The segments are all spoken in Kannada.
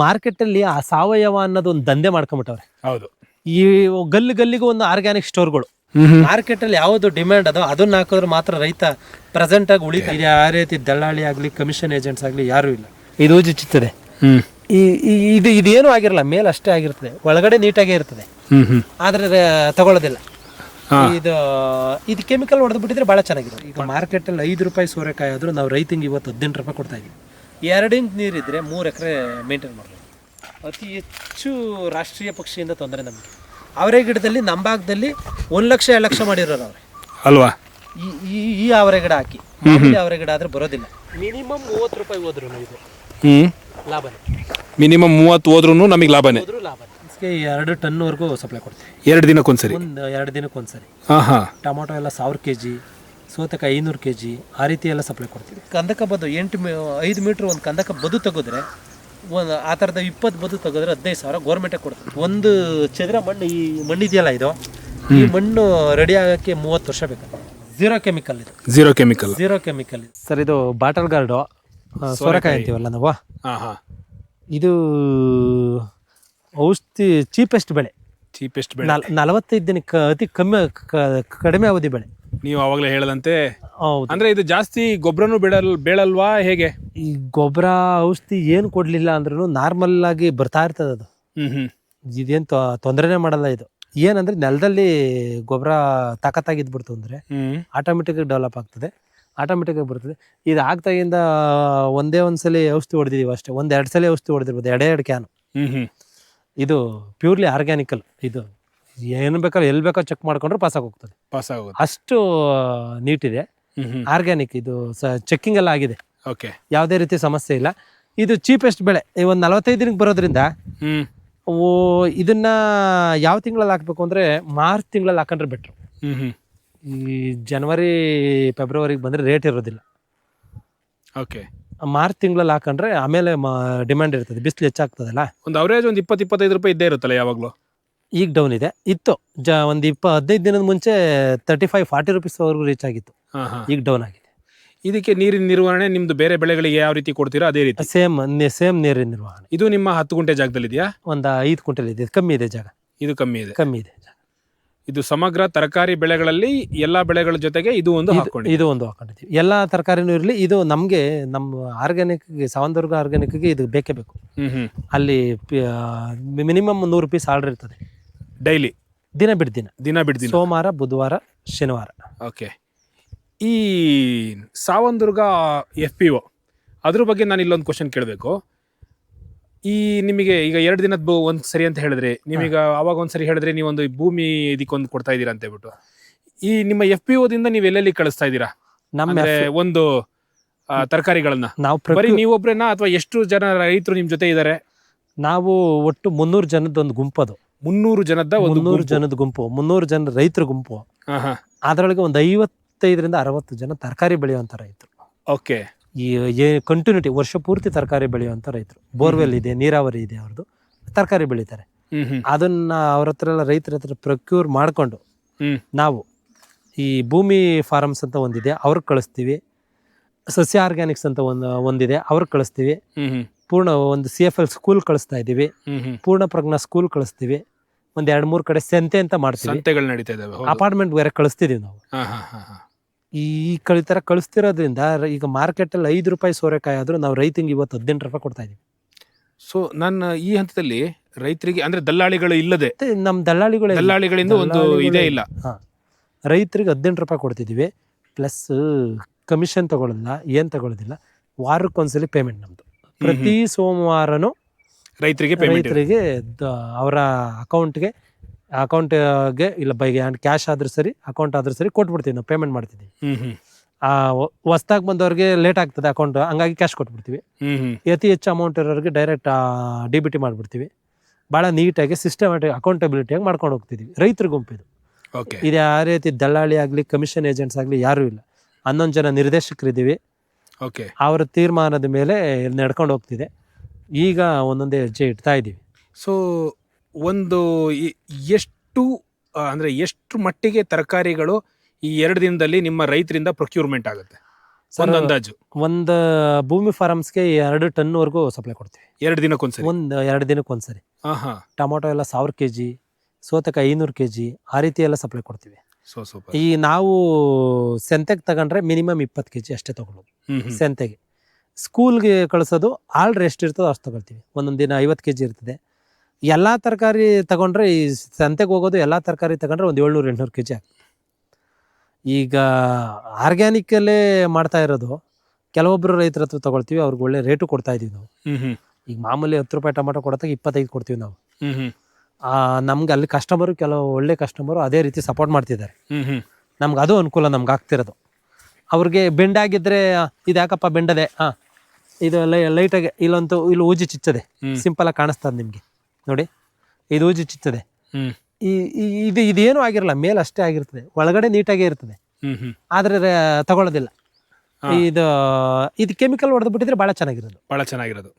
ಮಾರ್ಕೆಟಲ್ಲಿ ಆ ಸಾವಯವ ಅನ್ನೋದು ಒಂದು ದಂಧೆ ಮಾಡ್ಕೊಂಬಿಟ್ಟವ್ರೆ. ಹೌದು. ಈ ಗಲ್ಲಿಗೂ ಒಂದು ಆರ್ಗ್ಯಾನಿಕ್ ಸ್ಟೋರ್ಗಳು. ಮಾರ್ಕೆಟಲ್ಲಿ ಯಾವುದು ಡಿಮ್ಯಾಂಡ್ ಅದೋ ಅದನ್ನ ಹಾಕಿದ್ರೆ ಮಾತ್ರ ರೈತ ಪ್ರೆಸೆಂಟ್ ಆಗಿ ಉಳಿತಾನೆ. ಯಾವ ರೀತಿ ದಳ್ಳಾಳಿ ಆಗಲಿ ಕಮಿಷನ್ ಏಜೆಂಟ್ಸ್ ಆಗಲಿ ಯಾರೂ ಇಲ್ಲ. ಇದು ಉಜ್ಜುತ್ತದೆ. ಇದೇನು ಆಗಿರಲ್ಲ, ಮೇಲೆ ಅಷ್ಟೇ ಆಗಿರ್ತದೆ, ಒಳಗಡೆ ನೀಟಾಗೇ ಇರ್ತದೆ, ಆದ್ರೆ ತಗೊಳ್ಳೋದಿಲ್ಲ. ಇದು ಕೆಮಿಕಲ್ ಹೊಡೆದ್ಬಿಟ್ಟಿದ್ರೆ ಭಾಳ ಚೆನ್ನಾಗಿದೆ. ಈಗ ಮಾರ್ಕೆಟಲ್ಲಿ 5 ರೂಪಾಯಿ ಸೋರೆಕಾಯಿ ಆದರೂ ನಾವು ರೈತಂಗೆ ಇವತ್ತು 18 ರೂಪಾಯಿ ಕೊಡ್ತಾ ಇದ್ದೀವಿ. 2 ಇಂಚ್ ನೀರಿದ್ರೆ 3 ಎಕರೆ ಮೇಂಟೈನ್ ಮಾಡ್ಬೋದು. ಅತಿ ಹೆಚ್ಚು ರಾಷ್ಟ್ರೀಯ ಪಕ್ಷಿಯಿಂದ ತೊಂದರೆ ನಮಗೆ. ಅವರೇ ಗಿಡದಲ್ಲಿ ನಮ್ಮ ಭಾಗದಲ್ಲಿ 1 ಲಕ್ಷ 2 ಲಕ್ಷ ಮಾಡಿರೋರು ಅವ್ರೆ ಅಲ್ವಾ. ಈ ಅವರೇ ಗಿಡ ಹಾಕಿ ಅವರೇ ಗಿಡ ಆದ್ರೆ ಬರೋದಿಲ್ಲ. ಮಿನಿಮಮ್ 30 ರೂಪಾಯಿ ಹೋದ್ರು ಇದು ಲಾಭನೇ. ಮಿನಿಮಮ್ 30 ಹೋದ್ರೂ ನಮಗೆ ಲಾಭನೇ. 2 ಟನ್ವರೆಗೂ ಸಪ್ಲೈ ಕೊಡ್ತೀವಿ. 2 ದಿನಕ್ಕೊಂದ್ಸರಿ. 2 ದಿನಕ್ಕೊಂದ್ಸರಿ. ಟೊಮೊಟೊ ಎಲ್ಲ 1000 kg, ಸೌತೆಕಾಯಿ 500 kg, ಆ ರೀತಿ ಎಲ್ಲ ಸಪ್ಲೈ ಕೊಡ್ತೀವಿ. ಕಂದಕ ಬದು 5 ಮೀಟ್ರ್ ಒಂದು ಕಂದಕ ಬದು ತೆಗೆದ್ರೆ ಆ ಥರದ 20 ಬದು ತೆಗೆದ್ರೆ 15,000 ಗೌರ್ಮೆಂಟೇ ಕೊಡ್ತೀವಿ. ಒಂದು ಚದರ ಮಣ್ಣು, ಈ ಮಣ್ಣಿದೆಯಲ್ಲ ಇದು, ಈ ಮಣ್ಣು ರೆಡಿ ಆಗೋಕ್ಕೆ 30 ವರ್ಷ ಬೇಕಾಗುತ್ತೆ. ಝೀರೋ ಕೆಮಿಕಲ್ ಇದು. Zero chemical sir. ಇದು ಬಾಟಲ್ ಗಾರ್ಡು ಸೋರೆಕಾಯಿ ಅಂತೀವಲ್ಲ ನಾವು, ಇದು ಔಷಧಿ ಚೀಪೆಸ್ಟ್ ಬೆಳೆ. 45 ದಿನಕ್ಕೆ ಅತಿ ಕಡಿಮೆ ಅವಧಿ ಬೆಳೆ. ನೀವು ಅವಾಗಲೇ ಹೇಳದಂತೆ. ಅಂದ್ರೆ ಇದು ಜಾಸ್ತಿ ಗೊಬ್ಬರನು ಬೇಳಲ್ವಾ ಹೇಗೆ? ಈ ಗೊಬ್ಬರ ಔಷಧಿ ಏನು ಕೊಡ್ಲಿಲ್ಲ ಅಂದ್ರೂ ನಾರ್ಮಲ್ ಆಗಿ ಬರ್ತಾ ಇರ್ತದೆ ಅದು. ಇದೇನು ತೊಂದರೆನೇ ಮಾಡಲ್ಲ ಇದು. ಏನಂದ್ರೆ ನೆಲದಲ್ಲಿ ಗೊಬ್ಬರ ತಾಕತ್ತಾಗಿದ್ಬಿಡ್ತು ಅಂದ್ರೆ ಆಟೋಮೆಟಿಕ್ ಡೆವಲಪ್ ಆಗ್ತದೆ, ಆಟೋಮೆಟಿಕ್ ಆಗಿ ಬರ್ತದೆ. ಇದು ಆಗ್ತಾಗಿಂದ ಒಂದ್ಸಲಿ ಔಷಧಿ ಹೊಡೆದಿದೀವಿ ಅಷ್ಟೇ, 1-2 ಸಲ ಔಷಧಿ ಹೊಡೆದಿರ್ಬೋದು, 2 ಕ್ಯಾನ್. ಇದು ಪ್ಯೂರ್ಲಿ ಆರ್ಗ್ಯಾನಿಕಲ್. ಇದು ಏನು ಬೇಕಾದ್ರೆ ಎಲ್ಲಿ ಬೇಕೋ ಚೆಕ್ ಮಾಡ್ಕೊಂಡ್ರೆ ಪಾಸ್ ಆಗೋಗ್ತದೆ. ಅಷ್ಟು ನೀಟ್ ಇದೆ, ಆರ್ಗ್ಯಾನಿಕ್. ಇದು ಚೆಕ್ಕಿಂಗ್ ಎಲ್ಲ ಆಗಿದೆ, ಯಾವುದೇ ರೀತಿ ಸಮಸ್ಯೆ ಇಲ್ಲ. ಇದು ಚೀಪೆಸ್ಟ್ ಬೆಳೆ. ಒಂದು 45 ದಿನಕ್ಕೆ ಬರೋದ್ರಿಂದ ಇದನ್ನ ಯಾವ ತಿಂಗಳಲ್ಲಿ ಹಾಕ್ಬೇಕು ಅಂದ್ರೆ ಮಾರ್ಚ್ ತಿಂಗಳಲ್ಲಿ ಹಾಕೊಂಡ್ರೆ ಬೆಟ್ರು. ಈ ಜನವರಿ ಫೆಬ್ರವರಿಗೆ ಬಂದ್ರೆ ರೇಟ್ ಇರೋದಿಲ್ಲ. ಮಾರ್ಚ್ ತಿಂಗಳಲ್ಲಿ ಹಾಕೊಂಡ್ರೆ ಆಮೇಲೆ ಡಿಮ್ಯಾಂಡ್ ಇರ್ತದೆ, ಬಿಸಿಲು ಹೆಚ್ಚಾಗ್ತದಲ್ಲ. ಒಂದು ಅವರೇಜ್ ಒಂದು 20-25 ರೂಪಾಯಿ ಇದ್ದೇ ಇರುತ್ತಲ್ಲ ಯಾವಾಗಲೂ. ಈಗ ಡೌನ್ ಇದೆ. ಇತ್ತು ಒಂದು 15 ದಿನದ ಮುಂಚೆ 35-40 ರೂಪೀಸ್ವರೆಗೂ ರೀಚ್ ಆಗಿತ್ತು. ಈಗ ಡೌನ್ ಆಗಿದೆ. ಇದಕ್ಕೆ ನೀರಿನ ನಿರ್ವಹಣೆ ನಿಮ್ದು ಬೇರೆ ಬೆಳೆಗಳಿಗೆ ಯಾವ ರೀತಿ ಕೊಡ್ತೀರಾ ಅದೇ ರೀತಿ? ಸೇಮ್ ನೀರಿನ ನಿರ್ವಹಣೆ. ಇದು ನಿಮ್ಮ 10 ಗುಂಟೆ ಜಾಗದಲ್ಲಿ ಇದೆಯಾ? ಒಂದು 5 ಕ್ವಿಂಟಲ್ ಇದೆ. ಕಮ್ಮಿ ಇದೆ ಜಾಗ. ಇದು ಕಮ್ಮಿ ಇದೆ ಜಾಗ. ಇದು ಸಮಗ್ರ ತರಕಾರಿ ಬೆಳೆಗಳಲ್ಲಿ ಎಲ್ಲಾ ಬೆಳೆಗಳ ಜೊತೆಗೆ ಇದು ಒಂದು ಹಾಕೊಂಡಿದ್ದೀವಿ. ಎಲ್ಲಾ ತರಕಾರಿನೂ ಇರಲಿ. ಇದು ನಮ್ಗೆ ನಮ್ಮ ಆರ್ಗ್ಯಾನಿಕ್ ಸಾವಂತದುರ್ಗ ಆರ್ಗ್ಯಾನಿಕ್ಗೆ ಇದು ಬೇಕೇ ಬೇಕು. ಅಲ್ಲಿ ಮಿನಿಮಮ್ 100 ಪೀಸ್ ಆರ್ಡರ್ ಇರ್ತದೆ ಡೈಲಿ, ದಿನ ಬಿಡ್ದಿನ, ಸೋಮವಾರ, ಬುಧವಾರ, ಶನಿವಾರ. ಈ ಸಾವಂತದುರ್ಗ FPO ಅದ್ರ ಬಗ್ಗೆ ನಾನು ಇಲ್ಲೊಂದು ಕ್ವಶನ್ ಕೇಳಬೇಕು. ಈ ನಿಮಗೆ ಈಗ 2 ದಿನದ ಒಂದ್ ಸರಿ ಅಂತ ಹೇಳಿದ್ರೆ, ನೀವೀಗ ಅವಾಗ ಒಂದ್ಸರಿ ಹೇಳಿದ್ರೆ ನೀವೊಂದು ಭೂಮಿ ಇದಕ್ಕೊಂದು ಕೊಡ್ತಾ ಇದ್ದೀರಾ ಅಂತ ಹೇಳ್ಬಿಟ್ಟು, ಈ ನಿಮ್ಮ FPO ದಿಂದ ನೀವು ಎಲ್ಲೆಲ್ಲಿ ಕಳಿಸ್ತಾ ಇದ್ದೀರಾ ಒಂದು ತರಕಾರಿಗಳನ್ನ? ಬರೀ ನೀವೊಬ್ರೇನಾ ಅಥವಾ ಎಷ್ಟು ಜನ ರೈತರು ನಿಮ್ ಜೊತೆ ಇದ್ದಾರೆ? ನಾವು ಒಟ್ಟು 300 ಜನದ ಒಂದು ಗುಂಪು. ಅದು 300 ಜನದ ಗುಂಪು, 300 ಜನ ರೈತರ ಗುಂಪು. ಅದರೊಳಗೆ ಒಂದು 55ರಿಂದ 60 ಜನ ತರಕಾರಿ ಬೆಳೆಯುವಂತ ರೈತರು. ಈ ಕಂಟಿನ್ಯೂಟಿ ವರ್ಷ ಪೂರ್ತಿ ತರಕಾರಿ ಬೆಳೆಯುವಂತ ರೈತರು. ಬೋರ್ವೆಲ್ ಇದೆ, ನೀರಾವರಿ ಇದೆ, ಅವ್ರದ್ದು ತರಕಾರಿ ಬೆಳೀತಾರೆ. ಅದನ್ನ ಅವ್ರ ಹತ್ರ ಎಲ್ಲ ರೈತರ ಹತ್ರ ಪ್ರೊಕ್ಯೂರ್ ಮಾಡ್ಕೊಂಡು ನಾವು ಈ ಭೂಮಿ ಫಾರ್ಮ್ಸ್ ಅಂತ ಒಂದಿದೆ, ಅವ್ರಿಗೆ ಕಳಿಸ್ತೀವಿ. ಸಸ್ಯ ಆರ್ಗ್ಯಾನಿಕ್ಸ್ ಅಂತ ಒಂದಿದೆ, ಅವ್ರಿಗೆ ಕಳಿಸ್ತೀವಿ. ಪೂರ್ಣ ಒಂದು CFL ಸ್ಕೂಲ್ ಕಳಿಸ್ತಾ ಇದೀವಿ, ಪೂರ್ಣ ಪ್ರಜ್ಞಾ ಸ್ಕೂಲ್ ಕಳಿಸ್ತೀವಿ. ಒಂದ್ 2-3 ಕಡೆ ಸಂತೆ ಅಂತ ಮಾಡ್ತೀವಿ, ಅಪಾರ್ಟ್ಮೆಂಟ್ ಬೇರೆ ಕಳಿಸ್ತಿದೀವಿ ನಾವು. ಈ ತರ ಕಳಿಸ್ತಿರೋದ್ರಿಂದ ಈಗ ಮಾರ್ಕೆಟಲ್ಲಿ 5 ರೂಪಾಯಿ ಸೋರೆಕಾಯಿ ಆದ್ರೂ ನಾವು ರೈತಂಗೆ ಇವತ್ತು 18 ರೂಪಾಯಿ ಕೊಡ್ತಾ ಇದೀವಿ. ಸೊ ನನ್ನ ಈ ಹಂತದಲ್ಲಿ ರೈತರಿಗೆ ಅಂದ್ರೆ ದಲ್ಲಾಳಿಗಳು ಇಲ್ಲದೆ, ನಮ್ಮ ದಲ್ಲಾಳಿಗಳಿಂದ ಒಂದು ಇದೇ ಇಲ್ಲ, ರೈತರಿಗೆ 18 ರೂಪಾಯಿ ಕೊಡ್ತಿದೀವಿ. ಪ್ಲಸ್ ಕಮಿಷನ್ ತಗೊಳ್ಳೋದಿಲ್ಲ. ವಾರಕ್ಕೊಂದ್ಸಲಿ ಪೇಮೆಂಟ್ ನಮ್ದು. ಪ್ರತಿ ಸೋಮವಾರನು ರೈತರಿಗೆ ಅವರ ಅಕೌಂಟ್ಗೆ ಇಲ್ಲ ಬೈ ಕ್ಯಾಶ್ ಆದ್ರೂ ಸರಿ, ಅಕೌಂಟ್ ಆದ್ರೂ ಸರಿ ಕೊಟ್ಬಿಡ್ತೀವಿ. ನಾವು ಪೇಮೆಂಟ್ ಮಾಡ್ತಿದ್ದೀವಿ. ಹೊಸ್ದಾಗಿ ಬಂದವ್ರಿಗೆ ಲೇಟ್ ಆಗ್ತದೆ ಅಕೌಂಟ್, ಹಂಗಾಗಿ ಕ್ಯಾಶ್ ಕೊಟ್ಬಿಡ್ತೀವಿ. ಅತಿ ಹೆಚ್ಚು ಅಮೌಂಟ್ ಇರೋರಿಗೆ ಡೈರೆಕ್ಟ್ DBT ಮಾಡ್ಬಿಡ್ತೀವಿ. ಭಾಳ ನೀಟಾಗಿ ಸಿಸ್ಟಮ್ಯಾಟಿಕ್ ಅಕೌಂಟಬಿಲಿಟಿಯಾಗಿ ಮಾಡ್ಕೊಂಡು ಹೋಗ್ತಿದ್ದೀವಿ. ರೈತರ ಗುಂಪಿದು. ಇದು ಯಾವ ರೀತಿ ದಳ್ಳಾಳಿ ಆಗಲಿ ಕಮಿಷನ್ ಏಜೆಂಟ್ಸ್ ಆಗಲಿ ಯಾರೂ ಇಲ್ಲ. 11 ಜನ ನಿರ್ದೇಶಕರಿದ್ದೀವಿ. ಅವರ ತೀರ್ಮಾನದ ಮೇಲೆ ನಡ್ಕೊಂಡು ಹೋಗ್ತಿದೆ. ಈಗ ಒಂದೊಂದೇ ಹೆಜ್ಜೆ ಇಡ್ತಾ ಇದ್ದೀವಿ. ಸೊ ಒಂದು ಎಷ್ಟು ಮಟ್ಟಿಗೆ ತರಕಾರಿಗಳು ಈ 2 ದಿನದಲ್ಲಿ ನಿಮ್ಮ ರೈತರಿಂದ ಪ್ರೊಕ್ಯೂರ್ಮೆಂಟ್ ಆಗುತ್ತೆ? ಒಂದು ಅಂದಾಜು ಒಂದು ಭೂಮಿ ಫಾರಮ್ಸ್ಗೆ 2 ಟನ್ವರೆಗೂ ಸಪ್ಲೈ ಕೊಡ್ತೀವಿ 2 ದಿನಕ್ಕೊಂದ್ಸರಿ. 2 ದಿನಕ್ಕೆ ಒಂದ್ಸರಿ. ಆಹಾ, ಟೊಮೊಟೊ ಎಲ್ಲ 1000 kg, ಸೌತೆಕಾಯಿ 500 kg, ಆ ರೀತಿ ಎಲ್ಲ ಸಪ್ಲೈ ಕೊಡ್ತೀವಿ. ಸೂಪರ್. ಈ ನಾವು ಸೆಂತೆಗೆ ತಗೊಂಡ್ರೆ ಮಿನಿಮಮ್ 20 kg ಅಷ್ಟೇ ತಗೊಳ್ಳೋದು. ಸೆಂತೆಗೆ ಸ್ಕೂಲ್ಗೆ ಕಳಿಸೋದು ಆಲ್ರೆಡಿ ಎಷ್ಟು ಇರ್ತದೋ ಅಷ್ಟು ತಗೊಳ್ತೀವಿ. ಒಂದೊಂದು ದಿನ 50 kg ಇರ್ತದೆ. ಎಲ್ಲ ತರಕಾರಿ ತಗೊಂಡ್ರೆ, ಈ ಸಂತೆಗೆ ಹೋಗೋದು ಎಲ್ಲ ತರಕಾರಿ ತಗೊಂಡ್ರೆ ಒಂದು 700-800 kg ಆಗ್ತದೆ. ಈಗ ಆರ್ಗ್ಯಾನಿಕಲ್ಲೇ ಮಾಡ್ತಾ ಇರೋದು ಕೆಲವೊಬ್ರು ರೈತರ ಹತ್ರ ತಗೊಳ್ತೀವಿ, ಅವ್ರಿಗೆ ಒಳ್ಳೆ ರೇಟು ಕೊಡ್ತಾ ಇದೀವಿ ನಾವು. ಈಗ ಮಾಮೂಲಿ 10 ರೂಪಾಯಿ ಟೊಮೆಟೊ ಕೊಡೋದಾಗ 25 ಕೊಡ್ತೀವಿ ನಾವು. ನಮ್ಗೆ ಅಲ್ಲಿ ಕಸ್ಟಮರು, ಕೆಲವು ಒಳ್ಳೆ ಕಸ್ಟಮರು ಅದೇ ರೀತಿ ಸಪೋರ್ಟ್ ಮಾಡ್ತಿದ್ದಾರೆ. ನಮ್ಗೆ ಅದು ಅನುಕೂಲ ನಮ್ಗೆ ಆಗ್ತಿರೋದು. ಅವ್ರಿಗೆ ಬೆಂಡಾಗಿದ್ರೆ ಇದು ಯಾಕಪ್ಪ ಬೆಂಡದೆ, ಇದು ಲೈಟಾಗಿ ಇಲ್ಲಂತೂ ಇಲ್ಲಿ ಊಜಿ ಚಿಚ್ಚದೆ, ಸಿಂಪಲ್ ಆಗಿ ಕಾಣಿಸ್ತದೆ ನಿಮ್ಗೆ ನೋಡಿ, ಇದು ಊಜಿ ಚಿಚ್ಚದೆ. ಇದೇನು ಆಗಿರಲ್ಲ, ಮೇಲೆ ಅಷ್ಟೇ ಆಗಿರ್ತದೆ, ಒಳಗಡೆ ನೀಟಾಗೇ ಇರ್ತದೆ, ಆದ್ರೆ ತಗೊಳ್ಳೋದಿಲ್ಲ. ಇದು ಕೆಮಿಕಲ್ ಹೊಡೆದ್ಬಿಟ್ಟಿದ್ರೆ ಭಾಳ ಚೆನ್ನಾಗಿರೋದು.